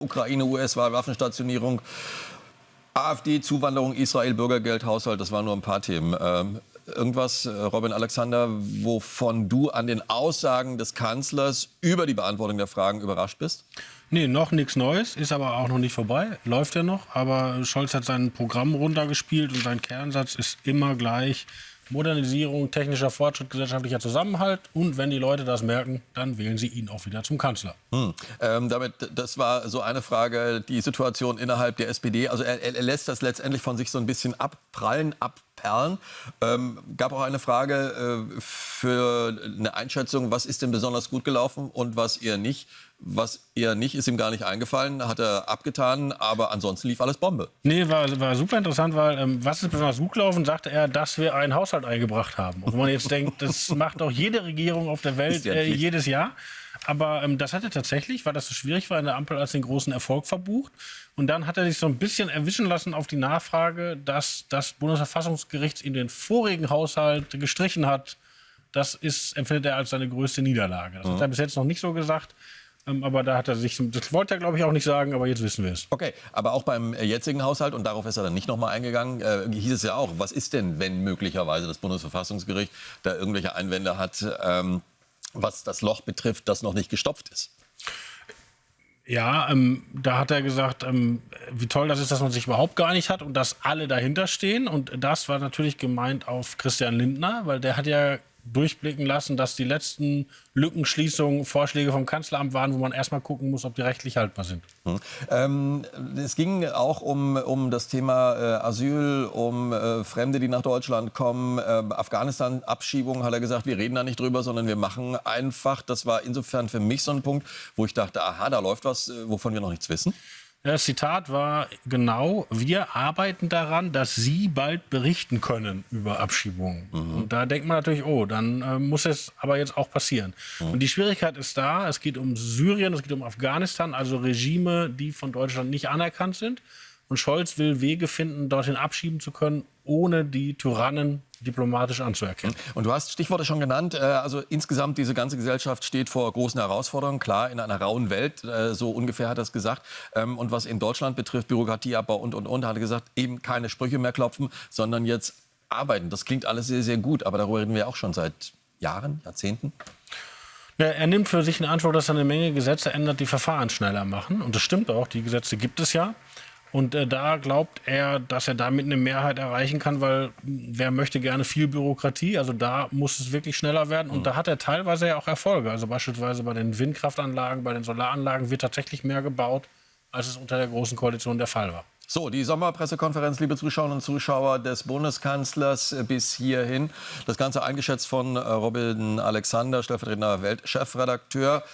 Ukraine, US-Wahl, Waffenstationierung, AfD, Zuwanderung, Israel, Bürgergeld, Haushalt, das waren nur ein paar Themen. Irgendwas, Robin Alexander, wovon du an den Aussagen des Kanzlers über die Beantwortung der Fragen überrascht bist? Nee, noch nichts Neues, ist aber auch noch nicht vorbei, läuft ja noch. Aber Scholz hat sein Programm runtergespielt und sein Kernsatz ist immer gleich: Modernisierung, technischer Fortschritt, gesellschaftlicher Zusammenhalt. Und wenn die Leute das merken, dann wählen sie ihn auch wieder zum Kanzler. Das war so eine Frage, die Situation innerhalb der SPD. Also er lässt das letztendlich von sich so ein bisschen abprallen, abperlen. Gab auch eine Frage für eine Einschätzung, was ist denn besonders gut gelaufen und was eher nicht. Was eher nicht, ist ihm gar nicht eingefallen, hat er abgetan, aber ansonsten lief alles Bombe. Nee, war super interessant, weil was ist besonders gut gelaufen, sagte er, dass wir einen Haushalt eingebracht haben. Und wo man jetzt denkt, das macht auch jede Regierung auf der Welt jedes Jahr. Aber das hat er tatsächlich, weil das so schwierig war, in der Ampel als den großen Erfolg verbucht. Und dann hat er sich so ein bisschen erwischen lassen auf die Nachfrage, dass das Bundesverfassungsgericht in den vorigen Haushalt gestrichen hat. Das empfindet er als seine größte Niederlage. Das hat er bis jetzt noch nicht so gesagt. Aber da hat er sich, das wollte er glaube ich auch nicht sagen, aber jetzt wissen wir es. Okay, aber auch beim jetzigen Haushalt, und darauf ist er dann nicht nochmal eingegangen, hieß es ja auch, was ist denn, wenn möglicherweise das Bundesverfassungsgericht da irgendwelche Einwände hat, was das Loch betrifft, das noch nicht gestopft ist? Ja, da hat er gesagt, wie toll das ist, dass man sich überhaupt geeinigt hat und dass alle dahinter stehen. Und das war natürlich gemeint auf Christian Lindner, weil der hat ja durchblicken lassen, dass die letzten Lückenschließungen Vorschläge vom Kanzleramt waren, wo man erstmal gucken muss, ob die rechtlich haltbar sind. Es ging auch um das Thema Asyl, um Fremde, die nach Deutschland kommen, Afghanistan-Abschiebung, hat er gesagt, wir reden da nicht drüber, sondern wir machen einfach. Das war insofern für mich so ein Punkt, wo ich dachte, aha, da läuft was, wovon wir noch nichts wissen. Das Zitat war genau: Wir arbeiten daran, dass Sie bald berichten können über Abschiebungen. Und da denkt man natürlich, oh, dann muss es aber jetzt auch passieren. Und die Schwierigkeit ist da, es geht um Syrien, es geht um Afghanistan, also Regime, die von Deutschland nicht anerkannt sind. Und Scholz will Wege finden, dorthin abschieben zu können, ohne die Tyrannen diplomatisch anzuerkennen. Und du hast Stichworte schon genannt. Also insgesamt, diese ganze Gesellschaft steht vor großen Herausforderungen. Klar, in einer rauen Welt, so ungefähr hat er es gesagt. Und was in Deutschland betrifft, Bürokratieabbau und, hat er gesagt, eben keine Sprüche mehr klopfen, sondern jetzt arbeiten. Das klingt alles sehr, sehr gut. Aber darüber reden wir auch schon seit Jahren, Jahrzehnten. Ja, er nimmt für sich in Anspruch, dass er eine Menge Gesetze ändert, die Verfahren schneller machen. Und das stimmt auch, die Gesetze gibt es ja. Und da glaubt er, dass er damit eine Mehrheit erreichen kann, weil wer möchte gerne viel Bürokratie? Also da muss es wirklich schneller werden. Und da hat er teilweise ja auch Erfolge. Also beispielsweise bei den Windkraftanlagen, bei den Solaranlagen wird tatsächlich mehr gebaut, als es unter der Großen Koalition der Fall war. So, die Sommerpressekonferenz, liebe Zuschauerinnen und Zuschauer des Bundeskanzlers bis hierhin. Das Ganze eingeschätzt von Robin Alexander, stellvertretender Weltchefredakteur.